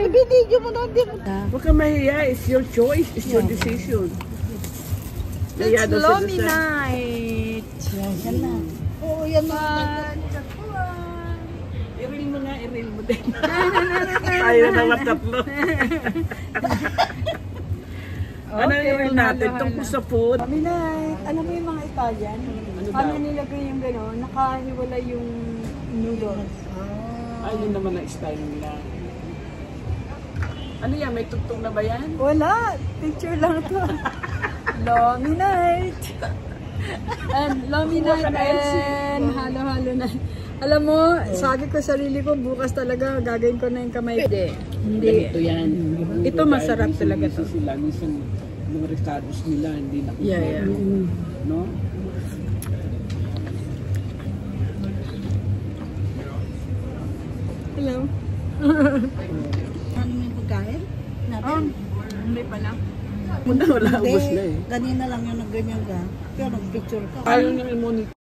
Ibinigyo mo na din. Huwag ka mahiya. It's your choice. It's your decision. It's Lomi night. Yan na. Oo, yan na. I-reel mo nga, i-reel mo din. Ayaw na naman tatlo. Ano i-reel natin? Tungkol sa food. Lomi night. Alam mo yung mga Italian? Paano nilagay yung gano'n? Nakahiwalay yung noodles. Ay, yun naman ang style nila. Ano yan? May tugtog na ba yan? Wala. Picture lang to. Lomi night. And Lomi night and halo-halo na. Alam mo, sabi ko sarili ko, bukas talaga gagawin ko na yung kamay. Hindi. Ito yan. Ito masarap talaga to. Sila, minsan mga recados nila, hindi na. Yeah. No? Hello. Ano yung pagkain? Natin? Hindi pa lang. Wala, ubos na eh. Ganina lang yung nagganyan ka. Pero nag-picture ka. Ayaw niyang i-monitor.